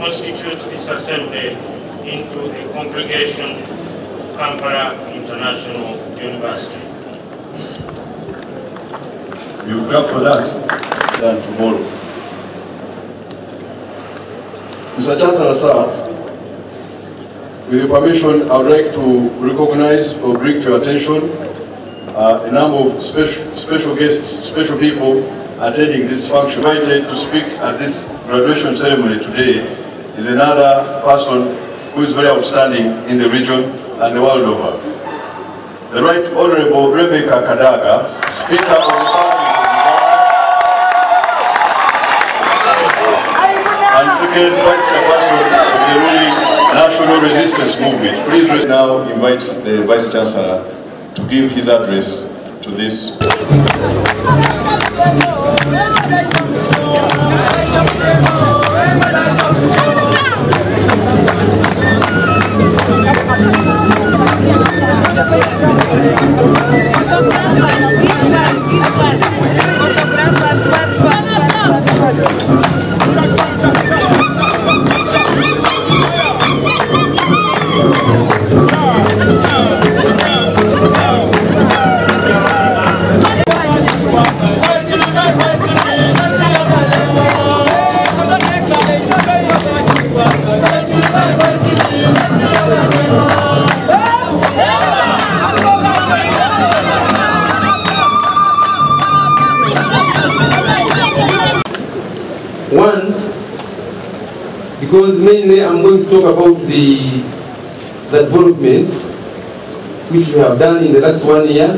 constitute this assembly into a congregation of Kampala International University. You clap for that, then tomorrow. Mr. Chancellor, sir, with your permission, I would like to recognize or bring to your attention a number of special guests, special people attending this function. Invited to speak at this graduation ceremony today is another person who is very outstanding in the region and the world over. The Right Honorable Rebecca Kadaga, Speaker of the Parliament and second Vice Chairperson of the ruling National Resistance Movement. Please now invite the Vice Chancellor to give his address to this. One, because mainly I'm going to talk about the development which we have done in the last 1 year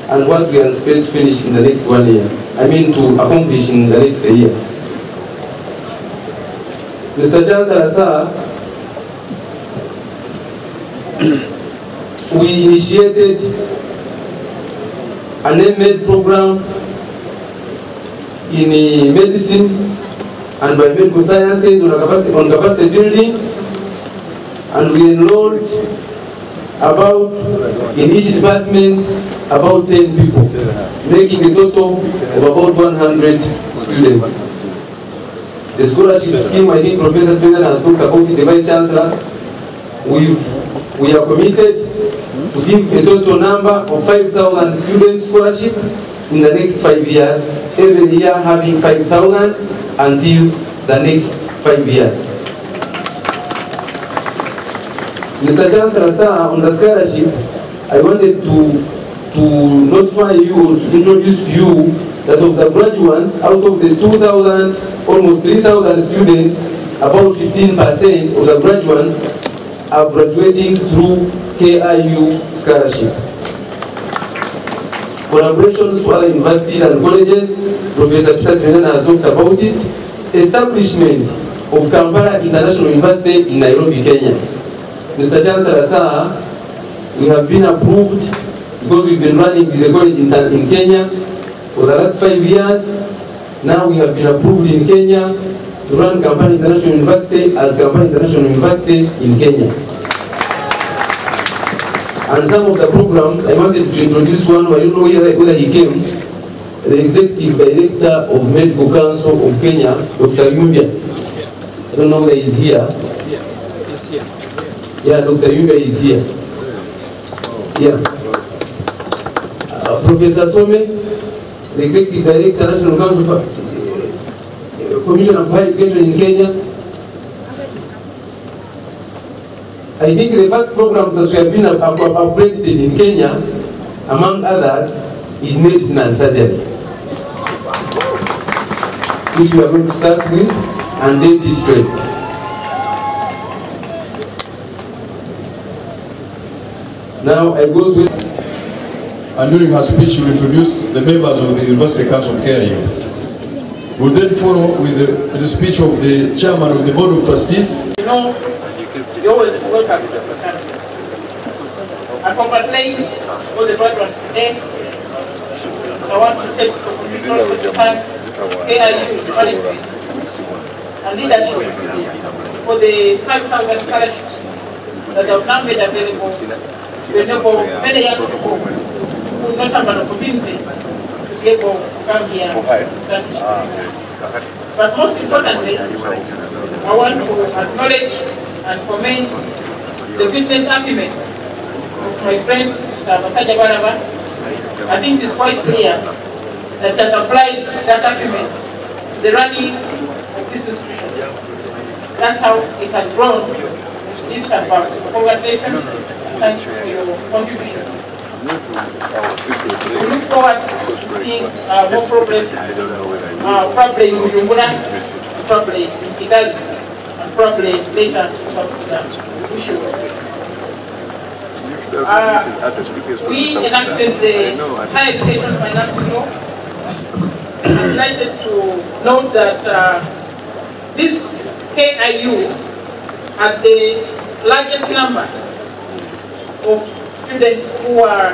and what we expect to finish in the next 1 year. I mean to accomplish in the next year. Mr. Chancellor, sir, we initiated an MMed program in medicine and biomedical sciences on capacity building, and we enrolled about, in each department, about 10 people, making a total of about 100 students. The scholarship scheme, I think Professor President has talked about it, the Vice Chancellor. We are committed to give a total number of 5,000 students scholarship in the next 5 years, every year having 5,000 until the next 5 years. Mr. Chancellor, sir, on the scholarship, I wanted to notify you or to introduce to you that of the graduates, out of the 2,000, almost 3,000 students, about 15% of the graduates are graduating through K.I.U. scholarship. Collaborations with other universities and colleges, Professor President has talked about it. Establishment of Kampala International University in Nairobi, Kenya. Mr. Chancellor, sir, we have been approved because we've been running with the college in Kenya for the last 5 years. Now we have been approved in Kenya to run Kampala International University as Kampala International University in Kenya. And some of the programs, I wanted to introduce one, I don't know whether he came, the Executive Director of Medical Council of Kenya, Dr. Yumbia. I don't know whether he's here. He's here. Yeah, Dr. Yumbia is here. Yeah. Professor Some, the Executive Director, National Council Commission of Higher Education in Kenya. I think the first program that we have been upgraded in Kenya, among others, is medicine and surgery, which we are going to start with, and dentistry. Now I go to... And during her speech, she will introduce the members of the University Council of K.I.U. We'll then follow with the speech of the chairman of the Board of Trustees. You know, you always welcome to the country. I congratulate all the graduates today. I want to take this opportunity also to thank K.I.U. management and leadership for the 5,000 scholarships that have now made available to enable many young people who do not have an opportunity to be able to come here and study. But most importantly, I want to acknowledge and commend the business acumen of my friend Mr. Masaja Baraba. I think it is quite clear that has applied that acumen to the running of this institution. That's how it has grown leaps and bounds. So congratulations and thank you for your contribution. We look forward to seeing more progress, probably in Bujumbura, probably in Kigali, and probably later in South Sudan. We should we enacted the Higher Education Financing Law. I'm delighted to note that this K.I.U. had the largest number of students who are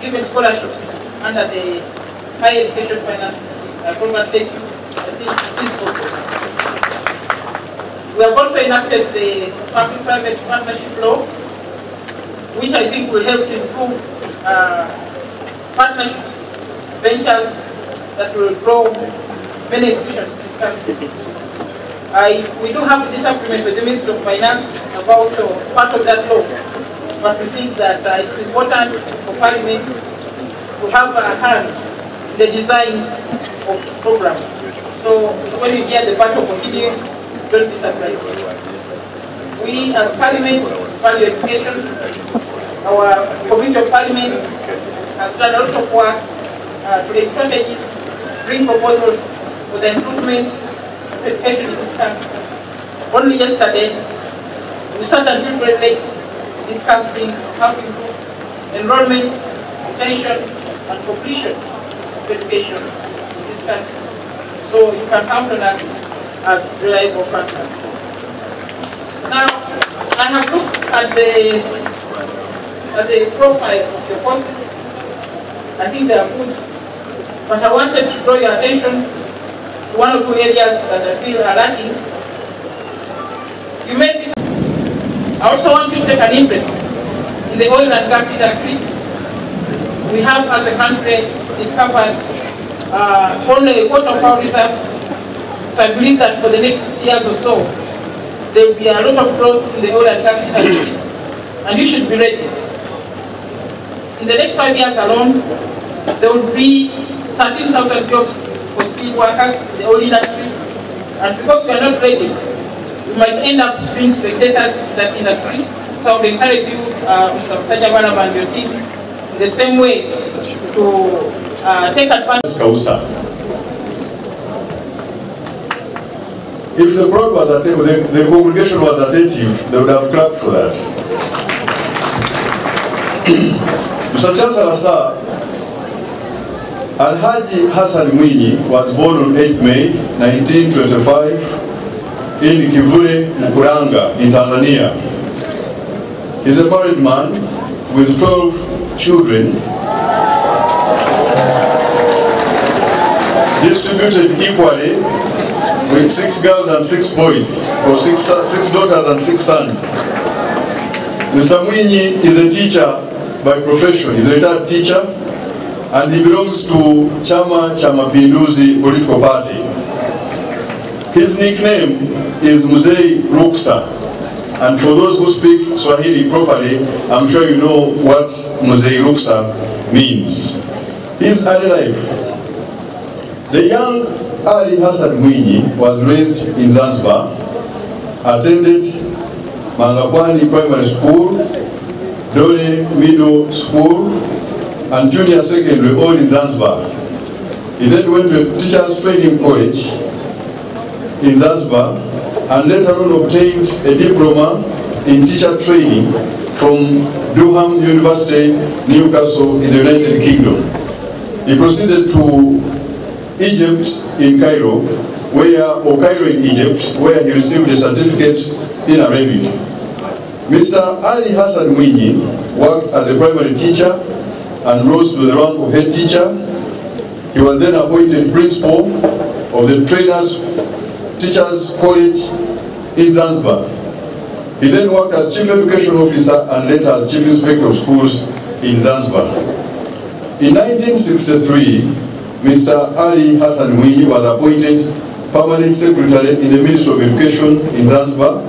given scholarships under the Higher Education Financing Scheme. I congratulate you. I think it is good. We have also enacted the Public-Private Partnership Law, which I think will help improve partnerships, ventures that will grow many institutions in this country. We do have a disagreement with the Ministry of Finance about part of that law, but we think that it's important for Parliament to have a hand in the design of the program. So when you hear the battle of Bohemian, don't be surprised. We as Parliament value education. Our Committee of Parliament has done a lot of work to lay strategies, bring proposals for the improvement of education in this country. Only yesterday, we sat until very late discussing how to improve enrollment, retention, and completion of education in this country. So you can count on us as reliable partners. Now, I have looked at the profile of your courses. I think they are good, but I wanted to draw your attention to one or two areas that I feel are lacking. You made this. I also want you to take an interest in the oil and gas industry. We have, as a country, discovered only a quarter of our reserves. So I believe that for the next years or so, there will be a lot of growth in the oil and gas industry, and you should be ready. In the next 5 years alone, there will be 13,000 jobs for skilled workers in the oil industry, and because we are not ready, we might end up being spectators in that industry. So I would encourage you, Mr. Masaja Baraba and your team, in the same way to take advantage. If the crowd was attentive, the congregation was attentive, they would have clapped for that. Mr. Chancellor, sir, Alhaji Hassan Mwinyi was born on 8th May 1925 in Kivule, Mkuranga, in Tanzania. He's a married man with 12 children, distributed equally with 6 girls and 6 boys, or 6 daughters and 6 sons. Mr. Mwinyi is a teacher by profession. He's a retired teacher, and he belongs to Chama cha Mapinduzi political party. His nickname is Mzee Ruksa, and for those who speak Swahili properly, I'm sure you know what Mzee Ruksa means. His early life. The young Ali Hassan Mwinyi was raised in Zanzibar, attended Mangapwani Primary School, Dole Middle School, and Junior Secondary, all in Zanzibar. He then went to Teachers Training College in Zanzibar, and later on obtained a diploma in teacher training from Durham University, Newcastle, in the United Kingdom. He proceeded to Egypt in Cairo, Cairo in Egypt, where he received a certificate in Arabic. Mr. Ali Hassan Mwinyi worked as a primary teacher and rose to the rank of head teacher. He was then appointed principal of the Teachers College in Zanzibar. He then worked as Chief Education Officer and later as Chief Inspector of Schools in Zanzibar. In 1963, Mr. Ali Hassan Mwinyi was appointed permanent secretary in the Ministry of Education in Zanzibar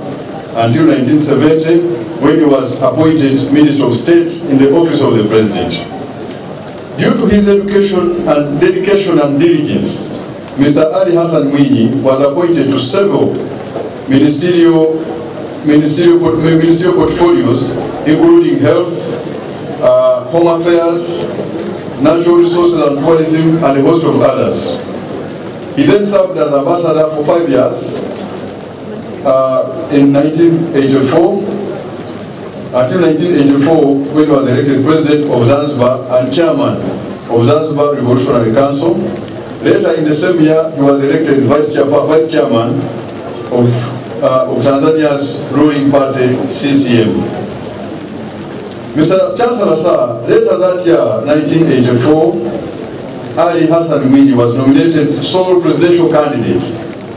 until 1970, when he was appointed Minister of State in the office of the President. Due to his education and dedication and diligence, Mr. Ali Hassan Mwinyi was appointed to several ministerial portfolios, including health, home affairs, natural resources and tourism, and a host of others. He then served as ambassador for 5 years in 1984, until 1984, when he was elected President of Zanzibar and Chairman of Zanzibar Revolutionary Council. Later in the same year, he was elected Vice Chairman of Tanzania's ruling party, CCM. Mr. Chancellor, sir, later that year, 1984, Ali Hassan Mwinyi was nominated sole presidential candidate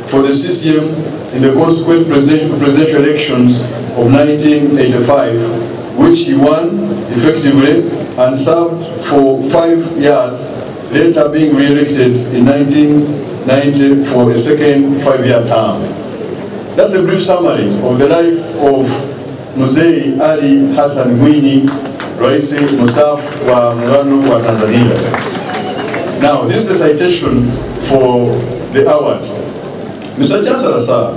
for the CCM in the consequent presidential elections of 1985, which he won effectively and served for 5 years, later being re-elected in 1990 for a second 5-year term. That's a brief summary of the life of Mzee Ali Hassan Mwinyi, Rais Mstaafu wa Muungano wa Tanzania. Now, this is the citation for the award. Mr. Chancellor, sir,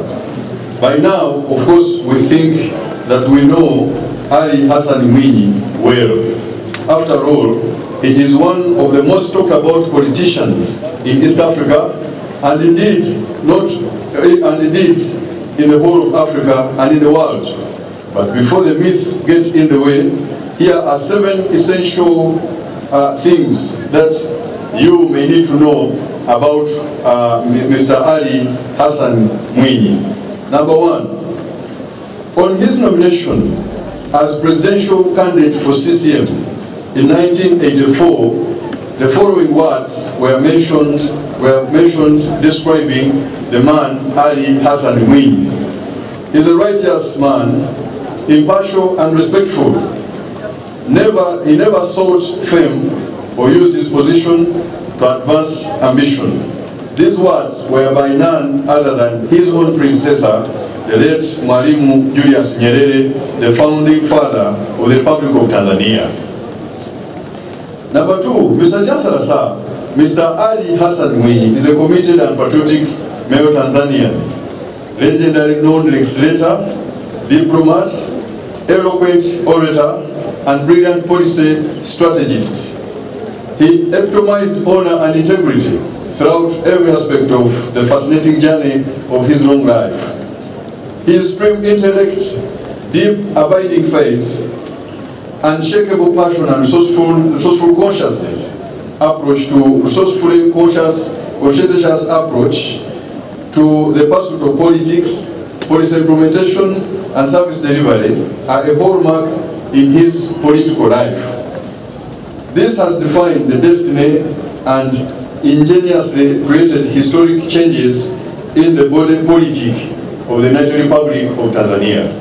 by now, of course, we think that we know Ali Hassan Mwinyi well. After all, he is one of the most talked about politicians in East Africa, and indeed in the whole of Africa and in the world. But before the myth gets in the way, here are 7 essential things that you may need to know about Mr. Ali Hassan Mwinyi. Number 1, on his nomination as presidential candidate for CCM in 1984, the following words were mentioned describing the man Ali Hassan Mwinyi. He is a righteous man, impartial and respectful. He never sought fame or used his position to advance ambition. These words were by none other than his own predecessor, the late Mwalimu Julius Nyerere, the founding father of the Republic of Tanzania. Number 2, Mr. Chancellor, sir, Mr. Ali Hassan Mwinyi is a committed and patriotic male Tanzanian, legendary non-legislator, diplomat, eloquent orator, and brilliant policy strategist. He epitomized honor and integrity throughout every aspect of the fascinating journey of his long life. His supreme intellect, deep abiding faith, unshakable passion and resourceful consciousness approach to resourcefully conscientious approach to the pursuit of politics, policy implementation, and service delivery are a hallmark in his political life. This has defined the destiny and ingeniously created historic changes in the body politic of the United Republic of Tanzania.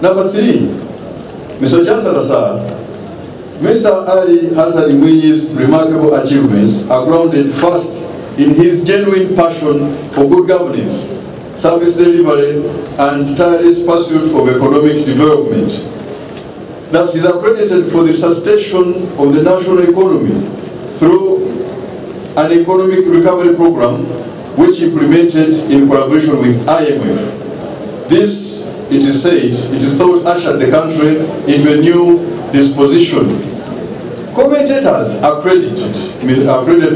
Number 3, Mr. Chancellor, sir, Mr. Ali Hassan Mwinyi's remarkable achievements are grounded first in his genuine passion for good governance, service delivery, and tireless pursuit of economic development. Thus, he is accredited for the sustain of the national economy through an economic recovery program which he implemented in collaboration with IMF. This, it is thought, ushered the country into a new disposition. Commentators accredited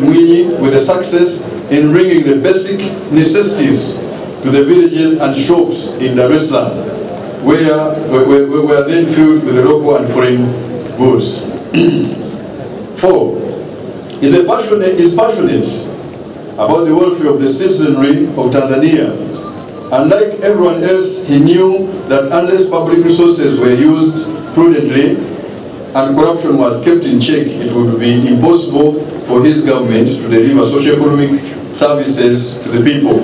Mwinyi with a success in bringing the basic necessities to the villages and shops in Dar es Salaam, where were then filled with the local and foreign goods. 4, is passionate about the welfare of the citizenry of Tanzania. Unlike everyone else, he knew that unless public resources were used prudently and corruption was kept in check, it would be impossible for his government to deliver socio-economic services to the people.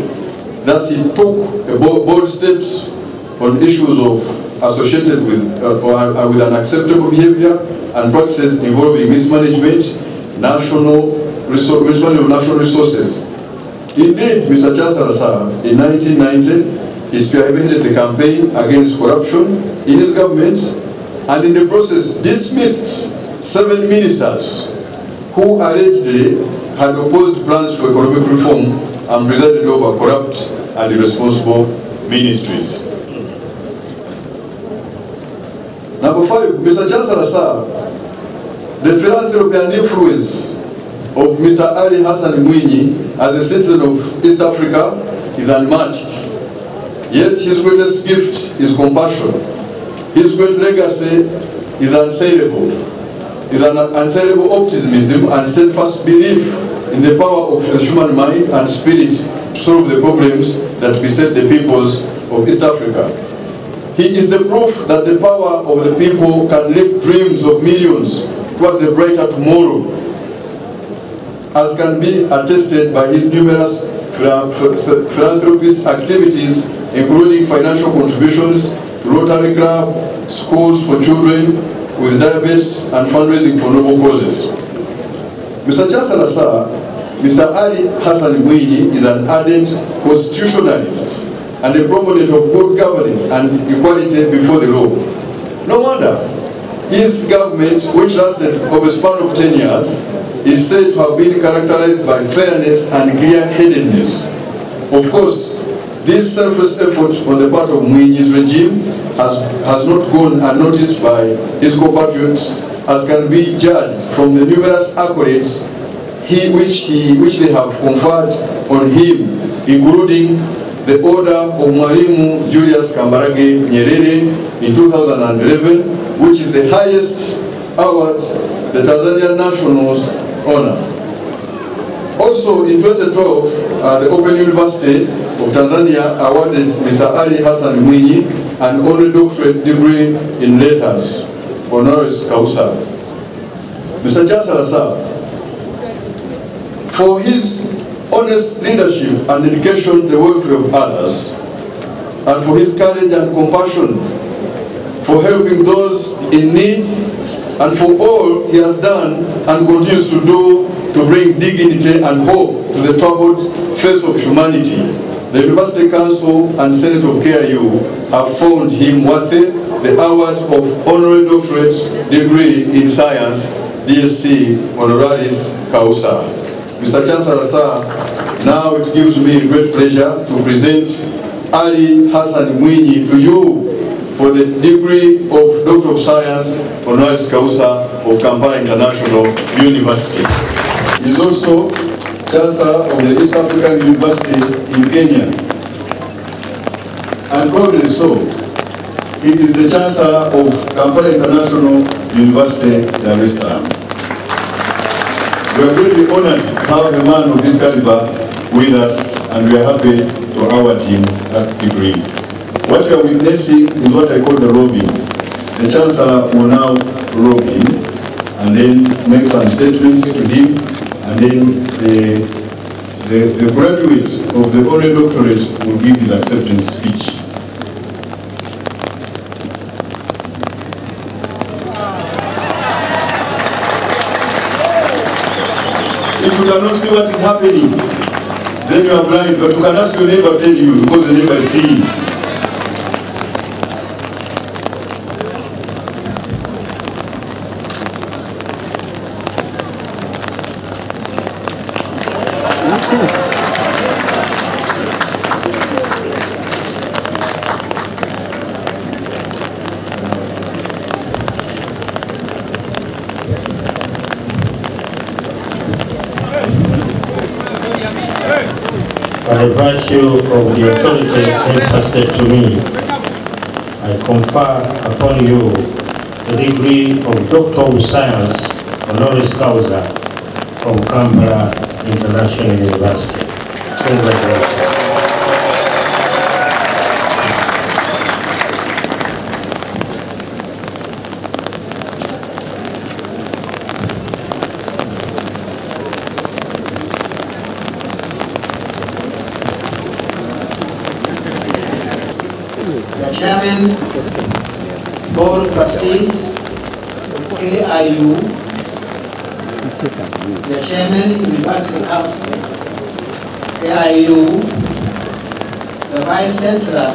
Thus, he took bold steps on issues associated with unacceptable behavior and practices involving mismanagement of national resources. Indeed, Mr. Chancellor, sir, in 1990, he spearheaded the campaign against corruption in his government, and in the process dismissed 7 ministers who allegedly had opposed plans for economic reform and presided over corrupt and irresponsible ministries. Number 5, Mr. Chancellor, sir, the philanthropy and influence of Mr. Ali Hassan Mwinyi as a citizen of East Africa is unmatched. Yet his greatest gift is compassion. His great legacy is unsayable. Is an unsayable optimism and steadfast belief in the power of the human mind and spirit to solve the problems that beset the peoples of East Africa. He is the proof that the power of the people can lift dreams of millions towards a brighter tomorrow, as can be attested by his numerous philanthropist activities, including financial contributions to Rotary Club, schools for children with diabetes, and fundraising for noble causes. Mr. Chancellor, sir, Mr. Ali Hassan Mwinyi is an ardent constitutionalist and a proponent of good governance and equality before the law. No wonder his government, which lasted over a span of 10 years, is said to have been characterized by fairness and clear-headedness. Of course, this selfless effort on the part of Mwinyi's regime has not gone unnoticed by his compatriots, as can be judged from the numerous accolades which they have conferred on him, including the Order of Mwalimu Julius Kambarage Nyerere in 2011, which is the highest award the Tanzanian nationals honor. Also in 2012, the Open University of Tanzania awarded Mr. Ali Hassan Mwinyi an honorary doctorate degree in letters, honoris causa. Mr. Chancellor, sir, for his honest leadership and dedication to the welfare of others, and for his courage and compassion, for helping those in need, and for all he has done and continues to do to bring dignity and hope to the troubled face of humanity, the University Council and Senate of K.I.U. have found him worthy the award of honorary doctorate degree in science, DSc honoris causa. Mr. Chancellor, sir, now it gives me great pleasure to present Ali Hassan Mwinyi to you for the degree of Doctor of Science honoris causa of Kampala International University. He is also Chancellor of the East African University in Kenya. And probably so, he is the Chancellor of Kampala International University, Dar es Salaam. We are really honored to have a man of this caliber with us, and we are happy to award him that degree. What we are witnessing is what I call the robing. The Chancellor will now robe him, and then make some statements to him, and then the graduate of the honorary doctorate will give his acceptance speech. If you cannot see what is happening, then you are blind, but you can ask your neighbor to tell you, because the neighbor is seeing. By virtue of the authority entrusted to me, I confer upon you the degree of Doctor of Science honoris causa from Kampala International University. Congratulations. The Chairman, Board of Trustees, K.I.U., the Chairman, University Council, K.I.U, the Vice Chancellor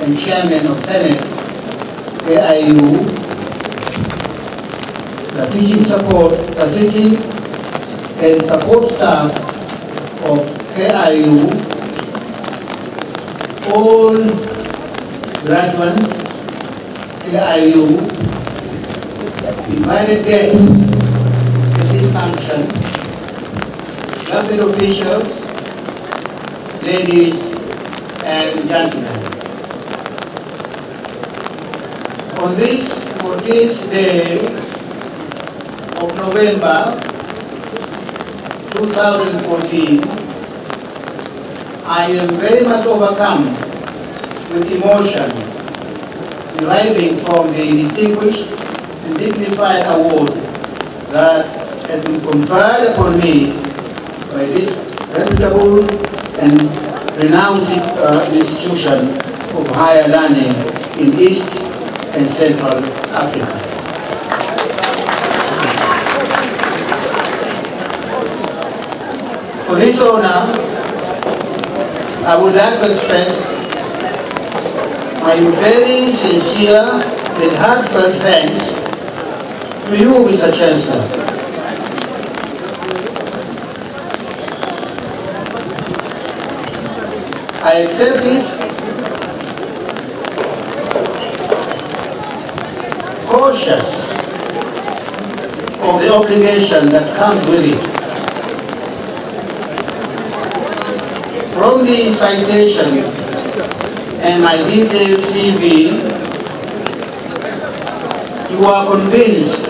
and Chairman of Senate, K.I.U, the teaching and support staff of K.I.U, all graduates, K.I.U, invited guests to this function, government officials, ladies and gentlemen. On this 14th day of November 2014, I am very much overcome with emotion deriving from the distinguished and dignified award that has been conferred upon me by this reputable and renowned institution of higher learning in East and Central Africa. For this honor, I would like to express my very sincere and heartfelt thanks to you, Mr. Chancellor. I accept it cautious of the obligation that comes with it. From the citation and my detailed CV, you are convinced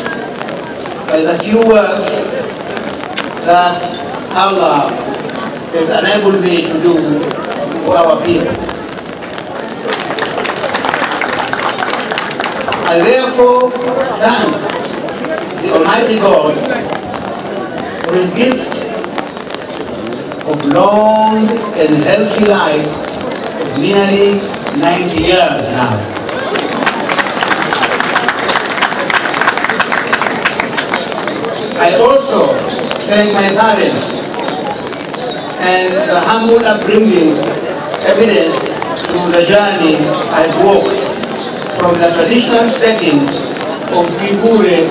by the few works that Allah has enabled me to do for our people. I therefore thank the Almighty God for His gift of long and healthy life of nearly 90 years now. I also thank my parents and the humble upbringing evidence through the journey I've walked from the traditional settings of Kibure,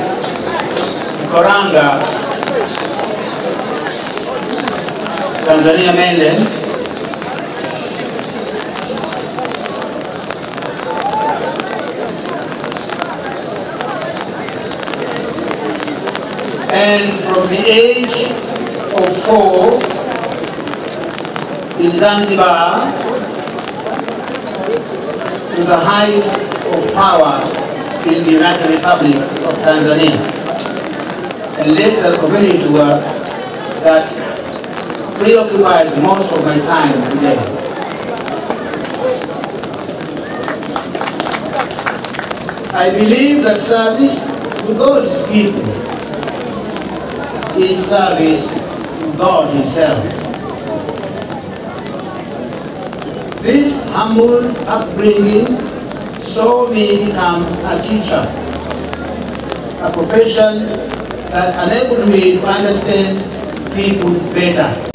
Koranga, Tanzania mainland, and from the age of 4 in Zanzibar to the height of power in the United Republic of Tanzania, and later community work that preoccupies most of my time today. I believe that service to God's people is service to God Himself. This humble upbringing saw me become a teacher, a profession that enabled me to understand people better.